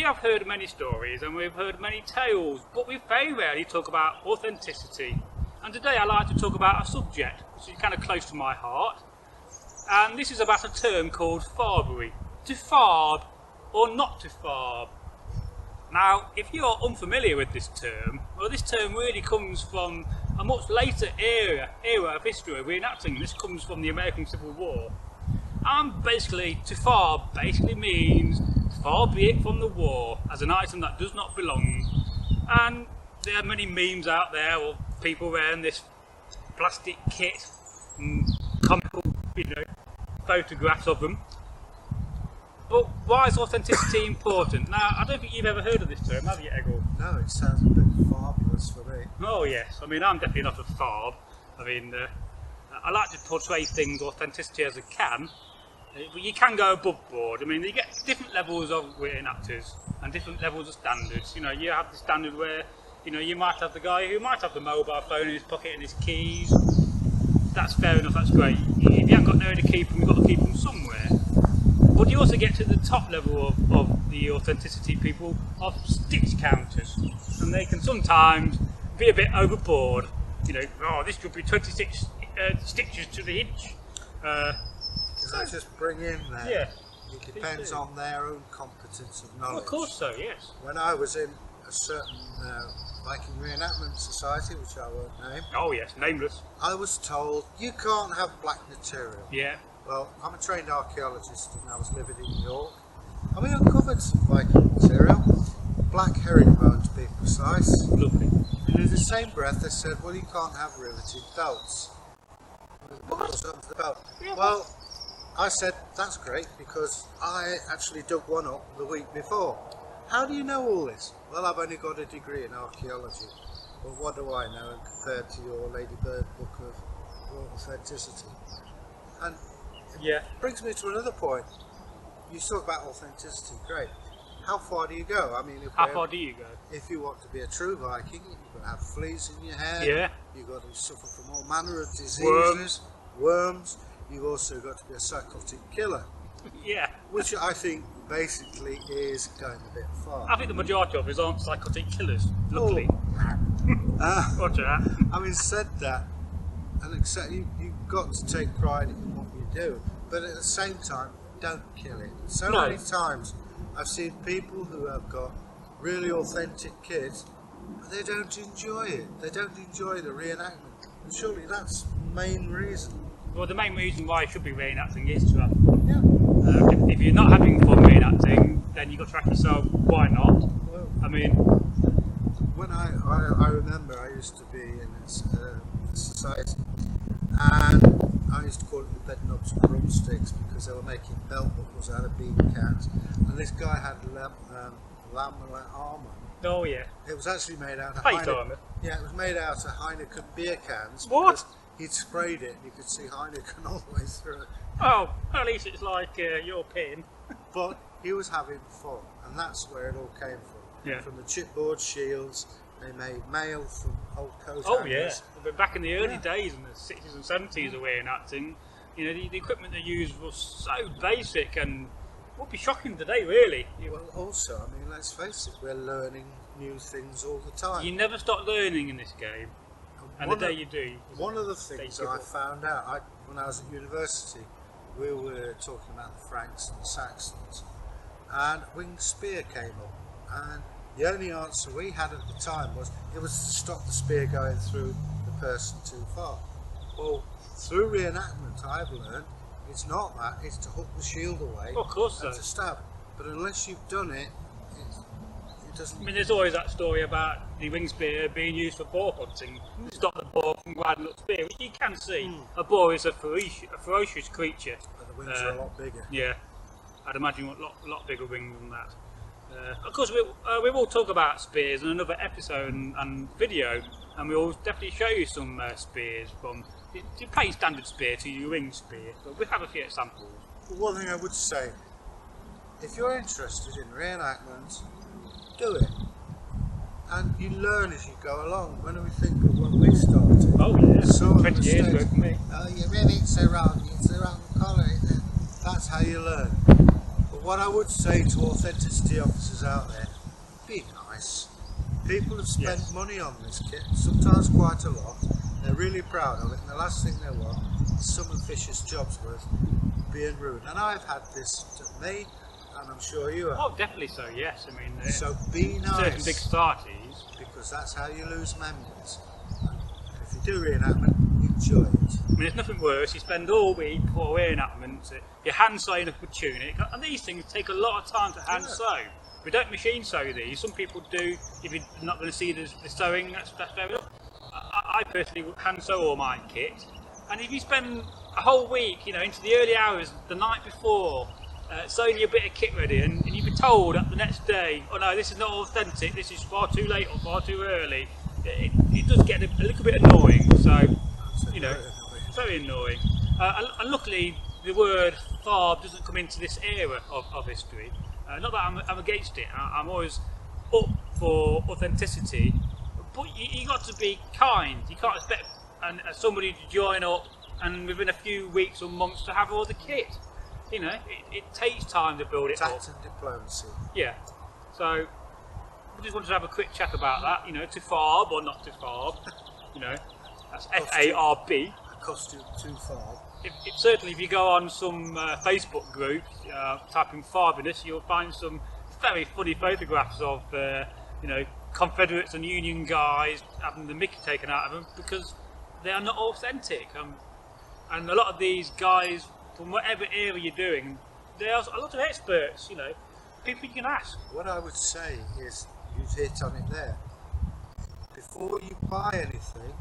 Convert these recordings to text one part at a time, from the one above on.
have heard many stories and we've heard many tales, but we very rarely talk about authenticity. And today I'd like to talk about a subject which is kind of close to my heart. And this is about a term called farbery. To farb or not to farb. Now, if you're unfamiliar with this term, well, this term really comes from a much later era of history of reenacting. This comes from the American Civil War. And basically, to farb basically means far be it from the war as an item that does not belong. And there are many memes out there of people wearing this plastic kit and comical, photographs of them. But why is authenticity important? Now, I don't think you've ever heard of this term, have you, Eggle? No, it sounds a bit fabulous for me. Oh yes, I mean, I'm definitely not a farb. I mean, I like to portray things authenticity as I can, but you can go above board. I mean, you get different levels of reenactors and different levels of standards. You know, you have the standard where, you might have the guy who might have the mobile phone in his pocket and his keys. That's fair enough, that's great. If you haven't got nowhere to keep them, you've got to keep them somewhere. But you also get to the top level of the authenticity people of stitch counters, and they can sometimes be a bit overboard. Oh, this could be 26 stitches to the inch. Can I just bring in there? Yeah. It depends on their own competence of knowledge. Well, of course so, yes. When I was in a certain Viking Reenactment Society, which I won't name. Oh yes, nameless. I was told, you can't have black material. Yeah. Well, I'm a trained archaeologist and I was living in New York, and we uncovered some Viking material, black herringbone to be precise. Lovely. And in the same breath they said, well, you can't have riveted belts. What? The belt. Yeah. Well, I said, that's great, because I actually dug one up the week before. How do you know all this? Well, I've only got a degree in archaeology. Well, what do I know compared to your Lady Bird book of authenticity? And Yeah. it brings me to another point. You talk about authenticity, great. How far do you go? I mean, How far do you go? if you want to be a true Viking, you've got to have fleas in your hair. Yeah. You've got to suffer from all manner of diseases, worms. You've also got to be a psychotic killer, Yeah. which I think basically is going a bit far. I think the majority of us aren't psychotic killers, luckily. Roger that. Having said that, and accept you've got to take pride in what you do, but at the same time, don't kill it. So No. many times I've seen people who have got really authentic kids, but they don't enjoy it. They don't enjoy the reenactment. And surely that's the main reason. Well, the main reason why it should be reenacting is to have fun. Yeah. If you're not having fun reenacting, then you've got to ask yourself, why not? Well, I mean, when I remember I used to be in this society, and I used to call it the bed knobs and drumsticks because they were making belt buckles out of bean cans, and this guy had lamb armour. oh yeah. It was actually made out of Plate armour. Yeah, it was made out of Heineken beer cans. What? because He'd sprayed it and you could see Heineken all the way through it. Oh, at least it's like your pin. But he was having fun, and that's where it all came from. Yeah. From the chipboard shields, they made mail from old coat Oh hangers. yeah. But back in the early Yeah. days, in the 60s and 70s of reenacting, the equipment they used was so basic and would be shocking today, really. Well, also, I mean, let's face it, we're learning new things all the time. You never stop learning in this game, and the day you do. One of the things that I found out when I was at university, we were talking about the Franks and the Saxons, and winged spear came up, and the only answer we had at the time was it was to stop the spear going through the person too far. Well, through reenactment I've learned it's not that, it's to hook the shield away Of course and so. to stab. But unless you've done it, it doesn't... I mean, there's always that story about the wing spear being used for boar hunting to stop the boar from grabbing up spear, which you can see. A boar is a ferocious creature. But the wings are a lot bigger. Yeah, I'd imagine a lot bigger wings than that. Of course, we will talk about spears in another episode and video, and we will definitely show you some spears from your plain standard spear to your winged spear, but we have a few examples. But one thing I would say, if you're interested in reenactment, do it. And you learn as you go along. When we think of when we started, Oh yeah, some of 20 the years ago mistakes, for me. oh, you really, it's the wrong collar. That's how you learn. But But what I would say to authenticity officers out there, be nice. People have spent money on this kit, sometimes quite a lot. They're really proud of it, and the last thing they want is some officious job's worth being ruined. And I've had this to me, and I'm sure you have. Oh, definitely so, yes. I mean, so be nice. Certain big starties. Because that's how you lose members. And if you do reenactment, enjoy it. I mean, there's nothing worse. You spend all week before reenactment, you're hand sewing up a tunic, and these things take a lot of time to hand sew. We don't machine sew these. Some people do. If you're not going to see the sewing, that's fair enough. I personally hand sew all my kit, and if you spend a whole week, you know, into the early hours the night before, sewing your bit of kit ready, and you'd be told the next day, oh no, this is not authentic, this is far too late or far too early, it does get a little bit annoying. So, you know, very annoying. And luckily, the word farb doesn't come into this era of history. Not that I'm against it. I'm always up for authenticity, but you got to be kind. You can't expect somebody to join up and within a few weeks or months to have all the kit. You know, it takes time to build it up. Tact and diplomacy. Yeah. So we just wanted to have a quick chat about that. You know, to farb or not to farb. You know, that's FARB. A costume to farb. Certainly, if you go on some Facebook groups, type in farbiness, you'll find some very funny photographs of you know, Confederates and Union guys having the mickey taken out of them because they are not authentic. And a lot of these guys, from whatever era you're doing, there are a lot of experts. You know, people you can ask. What I would say is, you've hit on it there. Before you buy anything,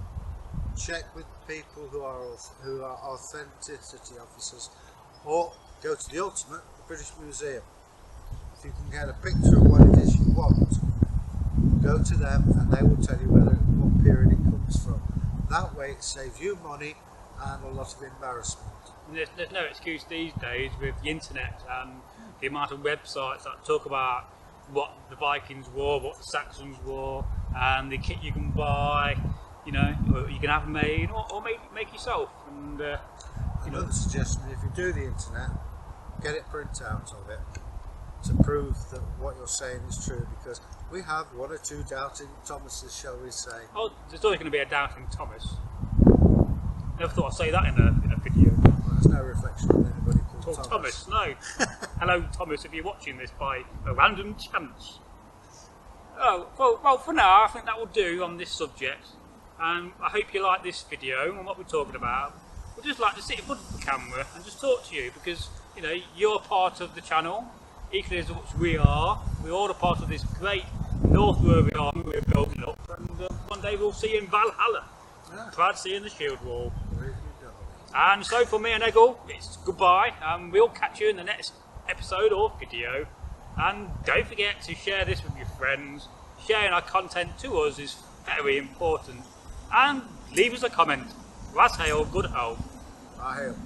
check with people who are authenticity officers, or go to the ultimate, the British Museum. If you can get a picture of what it is you want, go to them and they will tell you what period it comes from. That way it saves you money and a lot of embarrassment. There's no excuse these days with the internet and the amount of websites that talk about what the Vikings wore, what the Saxons wore, and the kit you can buy. You know, or you can have made, or make yourself. And another suggestion: if you do the internet, get it print out of it to prove that what you're saying is true. Because we have one or two doubting Thomases, shall we say? Oh, there's always going to be a doubting Thomas. Never thought I'd say that in a video. Well, there's no reflection on anybody called Thomas. No. Hello, Thomas, if you're watching this by a random chance. Oh, well, for now, I think that will do on this subject. And I hope you like this video and what we're talking about. We'd just like to sit in front of the camera and just talk to you because, you know, you're part of the channel, equally as much we are. We're all a part of this great North Roman army we're building up, and one day we'll see you in Valhalla. Yeah. Proud to see you in the shield wall. And so for me and Eggle, it's goodbye, and we'll catch you in the next episode or video. And don't forget to share this with your friends. Sharing our content to us is very important. And leave us a comment. Ras hail, good health. I hail.